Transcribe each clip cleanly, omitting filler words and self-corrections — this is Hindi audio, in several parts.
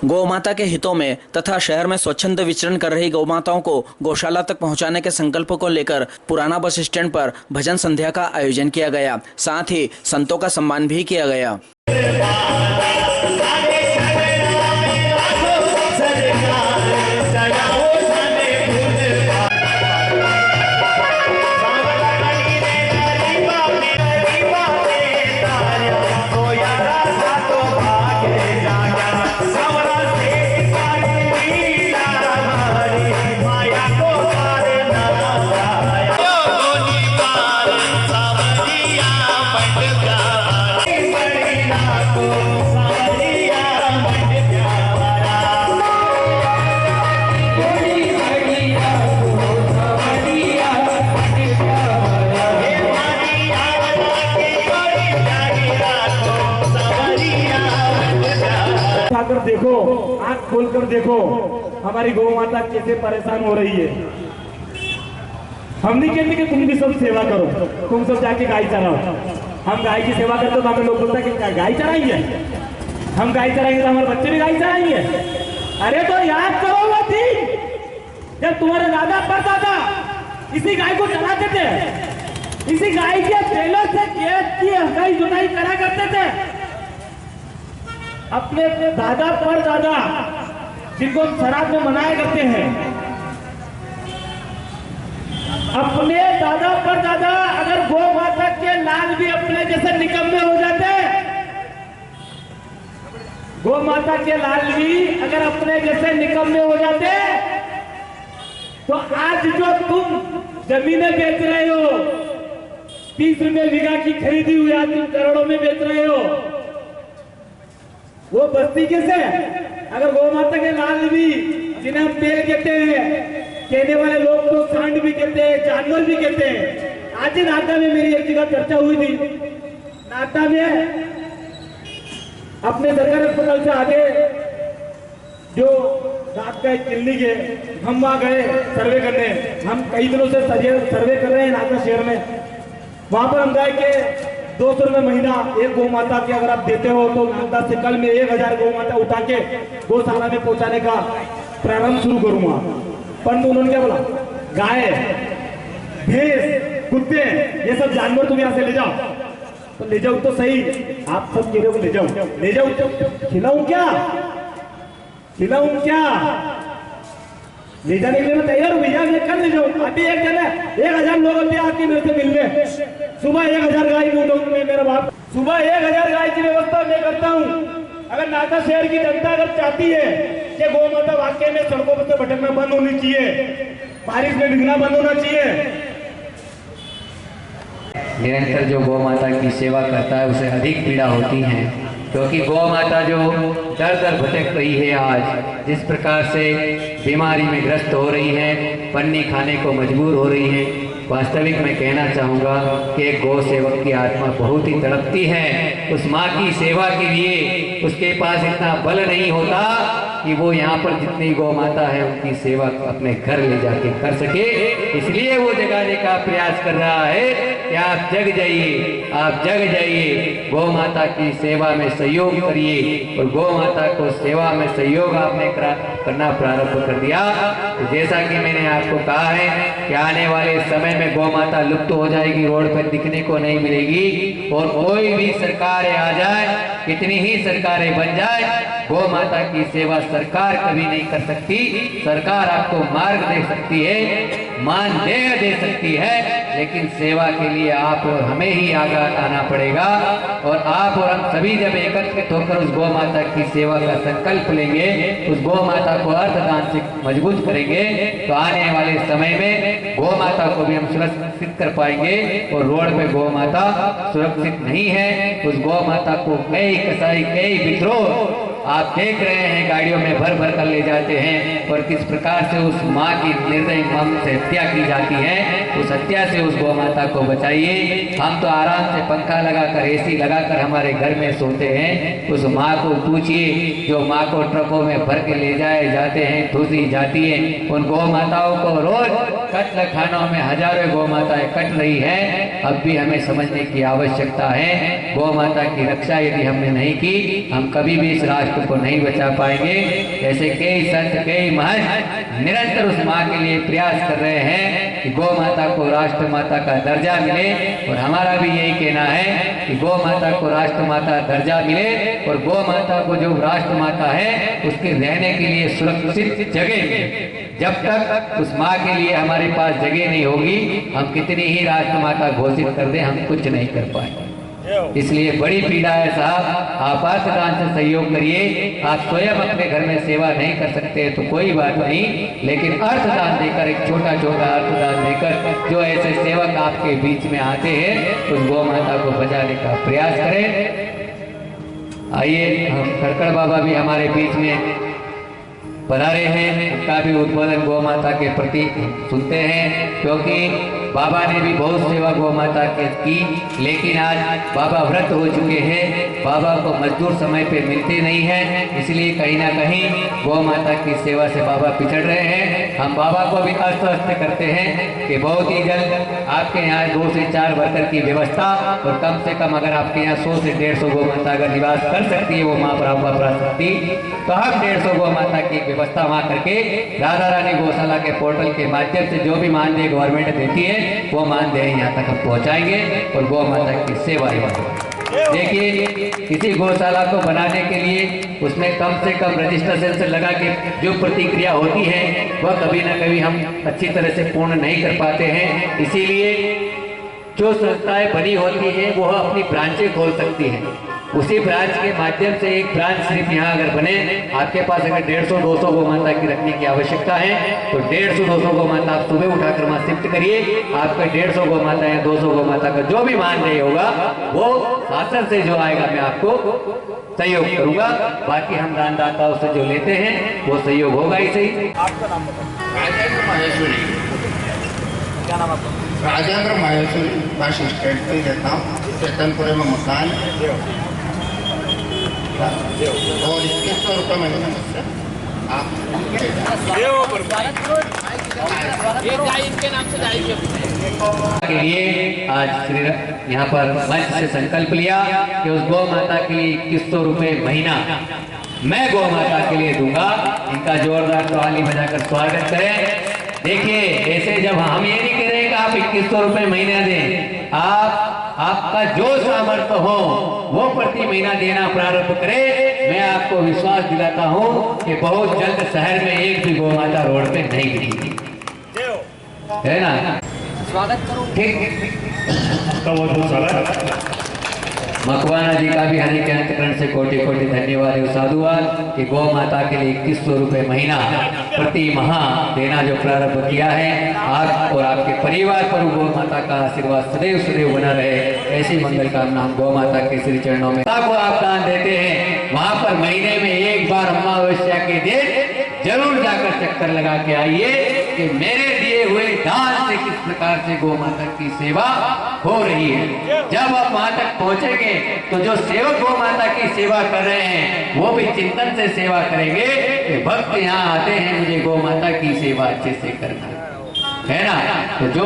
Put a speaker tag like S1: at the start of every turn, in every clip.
S1: गौ माता के हितों में तथा शहर में स्वच्छंद विचरण कर रही गौ माताओं को गौशाला तक पहुंचाने के संकल्प को लेकर पुराना बस स्टैंड पर भजन संध्या का आयोजन किया गया। साथ ही संतों का सम्मान भी किया गया।
S2: आकर देखो, आंख खोलकर देखो, हमारी गौ माता कैसे परेशान हो रही है। हम नहीं कहते कि तुम भी सब सेवा करो, तुम सब जाके गाय चराओ। हम गाय की सेवा करते तो हमें लोग बोलते हैं कि गाय चराएंगे, हम गाय चराएंगे तो हमारे बच्चे भी गाय चराएंगे। अरे तो याद करो वो दिन जब तुम्हारे दादा परदादा इसी गाय को चलाते थे, इसी गाय के बैलों से खेत की हटाई जुताई करा करते थे। अपने दादा परदादा जिनको हम श्राद्ध में मनाया करते हैं, अपने दादा परदादा अगर गौ माता के लाल भी अपने जैसे निकम्मे हो जाते, गौ माता के लाल भी अगर अपने जैसे निकम्मे हो जाते, तो आज जो तुम जमीनें बेच रहे हो, 30 रुपए बीघा की खरीदी हुई आज तुम करोड़ों में बेच रहे हो, वो बस्ती कैसे? अगर गौ माता के लाल भी, जिन्हें हम तेल कहते हैं, कहने वाले लोग तो सांड भी कहते हैं, जानवर भी कहते हैं। आज ही नाटा में मेरी एक जगह चर्चा हुई थी। नाटा में अपने सरकारी अस्पताल से आगे जो रात का एक क्लिनिक है, हम वहां गए सर्वे करने। हम कई दिनों से सर्वे कर रहे हैं नाटा शहर में। वहां पर हम गए कि 200 रुपए महीना एक गौ माता के अगर आप देते हो तो नागदा से कल में 1000 गौ माता उठा के गौशाला में पहुंचाने का प्रारंभ शुरू करूंगा। परंतु उन्होंने क्या बोला, गाय, भैंस, कुत्ते, ये सब जानवर तुम यहाँ से ले जाओ। तो ले जाओ तो सही, आप सब कह रहे हो ले जाओ, ले जाओ, खिलाऊं क्या, खिलाऊं क्या? ले जाने के लिए मैं तैयार हूँ भैया, कर ले जाओ। अभी एक जन है, 1000 लोग अभी आके मेरे से मिलने, सुबह 1000 गाय में मेरा बाप, सुबह 1000 गाय की व्यवस्था मैं करता हूँ। अगर नाटा शहर की जनता अगर चाहती है कि गौ माता वाकई में सड़कों पर से भटकना बंद होनी चाहिए, बारिश में भीगना बंद होना चाहिए।
S3: निरंतर जो गौ माता की सेवा करता है उसे अधिक पीड़ा होती है, क्योंकि गौ माता जो दर दर भटक रही है, आज जिस प्रकार से बीमारी में ग्रस्त हो रही है, पन्नी खाने को मजबूर हो रही है, वास्तविक मैं कहना चाहूँगा कि एक गौ सेवक की आत्मा बहुत ही तड़पती है। उस माँ की सेवा के लिए उसके पास इतना बल नहीं होता कि वो यहाँ पर जितनी गौ माता है उनकी सेवा अपने घर ले जाके कर सके। इसलिए वो जगाने का प्रयास कर रहा है कि आप जग जाइए, आप जग जाइए, गौ माता की सेवा में सहयोग करिए। और गौ माता को सेवा में सहयोग आपने करना प्रारंभ कर दिया तो जैसा कि मैंने आपको कहा है कि आने वाले समय में गौ माता लुप्त हो जाएगी, रोड पर दिखने को नहीं मिलेगी। और कोई भी सरकार आ जाए, कितनी ही सरकारें बन जाए, गौ माता की सेवा सरकार कभी नहीं कर सकती। सरकार आपको मार्ग दे सकती है, मानदेय दे सकती है, लेकिन सेवा के लिए आप और हमें ही आगे आना पड़ेगा। और आप और हम सभी जब एकत्रित होकर उस गौ माता की सेवा का संकल्प लेंगे, उस गौ माता को अर्थदान से मजबूत करेंगे, तो आने वाले समय में गौ माता को भी हम सुरक्षित कर पाएंगे। और रोड पे गौ माता सुरक्षित नहीं है, उस गौ माता को कई कसाई, कई विद्रोह आप देख रहे हैं, गाड़ियों में भर भर कर ले जाते हैं। और किस प्रकार से उस माँ की निर्दयी मम से हत्या की जाती है, उस हत्या से उस गौ माता को बचाइए। हम तो आराम से पंखा लगाकर, एसी लगाकर हमारे घर में सोते हैं। उस माँ को पूछिए जो माँ को ट्रकों में भर के ले जाए जाते हैं, ठूसी जाती है। उन गौ माताओं को रोज कत्ल खानों में हजारों गौ माताएं कट रही है। अब भी हमें समझने की आवश्यकता है, गौ माता की रक्षा यदि हमने नहीं की, हम कभी भी इस राष्ट्र राष्ट्र को नहीं बचा पाएंगे। ऐसे कई संत कई महंत निरंतर उस माँ के लिए प्रयास कर रहे हैं कि गौ माता को राष्ट्र माता का दर्जा मिले, और हमारा भी यही कहना है कि गौ माता को राष्ट्र माता दर्जा मिले, और गौ माता को जो राष्ट्र माता है उसके रहने के लिए सुरक्षित जगह मिले। जब तक उस माँ के लिए हमारे पास जगह नहीं होगी, हम कितनी ही राष्ट्र माता घोषित कर दें, हम कुछ नहीं कर पाएंगे। इसलिए बड़ी पीड़ा है साहब, आप अर्थदान से सहयोग करिए। आप स्वयं अपने घर में सेवा नहीं कर सकते तो कोई बात नहीं, लेकिन अर्थदान देकर, एक छोटा छोटा अर्थदान देकर जो ऐसे सेवक आपके बीच में आते हैं उस गौ माता को बचाने का प्रयास करें। आइए, हम खड़खड़ बाबा भी हमारे बीच में पधारे हैं, उनका भी उद्बोधन गौ माता के प्रति सुनते हैं, क्योंकि बाबा ने भी बहुत सेवा गौ माता के की, लेकिन आज बाबा व्रत हो चुके हैं, बाबा को मजदूर समय पे मिलते नहीं हैं, इसलिए कहीं ना कहीं गौ माता की सेवा से बाबा पिछड़ रहे हैं। हम बाबा को भी आश्वस्त करते हैं कि बहुत ही जल्द आपके यहाँ 2 से 4 वर्कर की व्यवस्था, और कम से कम अगर आपके यहाँ 100 से 150 गौ माता अगर निवास कर सकती है वो माँ ब्रह्मा पराशक्ति, तो हम 150 गौ माता की व्यवस्था वहाँ करके राधा रानी गौशाला के पोर्टल के माध्यम से जो भी मानदेय गवर्नमेंट देती है वो मानदेय यहाँ तक हम पहुँचाएंगे, और गौ माता की सेवा ही। देखिए, किसी गौशाला को बनाने के लिए उसमें कम से कम रजिस्ट्रेशन से लगा के जो प्रतिक्रिया होती है वह कभी ना कभी हम अच्छी तरह से पूर्ण नहीं कर पाते हैं। इसीलिए जो संस्थाएं बनी होती हैं वो अपनी ब्रांचें खोल सकती हैं। उसी ब्रांच के माध्यम से एक ब्रांच सिर्फ यहाँ अगर बने, आपके पास अगर 150-200 गौ माता की रखने की आवश्यकता है तो 150-200 गौ माता आप सुबह उठाकर वहाँ शिफ्ट करिए। आपका 150 गौ माता या 200 गौ माता का जो भी मानदेय होगा वो शासन से जो आएगा मैं आपको सहयोग करूंगा। बाकी हम दानदाताओं से जो लेते हैं वो सहयोग होगा ही सही।
S4: आपका नाम बताओ। राजेंद्र माहेश्वरी।
S2: क्या नाम आपका?
S4: राजेंद्र माहेश्वरी, बस स्टैंड पे ही रहता हूँ, चेतनपुरे में मकान, और 2100 रुपये महीने मुझसे आप
S3: के लिए आज श्री यहाँ पर मंच से संकल्प लिया कि उस गौ माता के लिए 2100 रुपये महीना मैं गौ माता के लिए दूंगा। इनका जोरदार ताली बजाकर स्वागत करें। देखिए, ऐसे जब हम ये नहीं कह रहे कि आप 2100 रुपये महीना दें, आपका जो सामर्थ्य हो वो प्रति महीना देना प्रारंभ करें। मैं आपको विश्वास दिलाता हूँ कि बहुत जल्द शहर में एक भी गौ माता रोड पे नहीं दिखेगी, है ना?
S2: स्वागत करो।
S3: ठीक, मकवाना जी का भी हरि के अंतकरण से कोटि कोटि धन्यवाद और साधुवाद कि गौ माता के लिए 2100 रुपये महीना प्रति माह देना जो प्रारंभ किया है। आप और आपके परिवार पर गौ माता का आशीर्वाद सदैव सदैव बना रहे, ऐसी मंगल कामना हम गौ माता के श्री चरणों में को आप दान देते हैं। वहाँ पर महीने में एक बार अमावस्या के दिन जरूर जाकर चक्कर लगा के आइए कि मेरे दिए हुए दान से किस प्रकार से गौ माता की सेवा हो रही है। जब आप वहां तक पहुंचेंगे तो जो सेवक गौ माता की सेवा कर रहे हैं वो भी चिंतन से सेवा करेंगे कि भक्त यहाँ आते हैं मुझे गौ माता की सेवा अच्छे से करना है ना। तो जो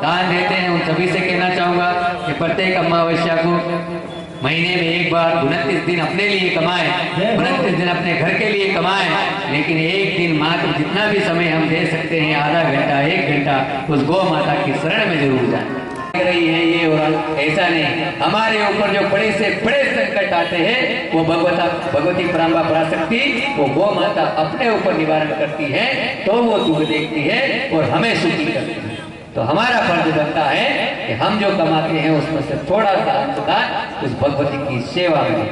S3: दान देते हैं उन सभी से कहना चाहूंगा कि प्रत्येक अमावस्या को महीने में एक बार 29 दिन अपने लिए कमाएं, 29 दिन अपने घर के लिए कमाएं, लेकिन एक दिन मात्र जितना भी समय हम दे सकते हैं, आधा घंटा 1 घंटा उस गौ माता की शरण में जरूर जाएं। रही है ये, और ऐसा नहीं, हमारे ऊपर जो बड़े से बड़े संकट आते हैं वो भगवती ब्रह्मा पराशक्ति वो गौ माता अपने ऊपर निवारण करती है, तो वो दुख देखती है और हमें सुखी करती है। तो हमारा फर्ज बनता है कि हम जो कमाते हैं उसमें से थोड़ा सा अंशदान उस भगवती की सेवा में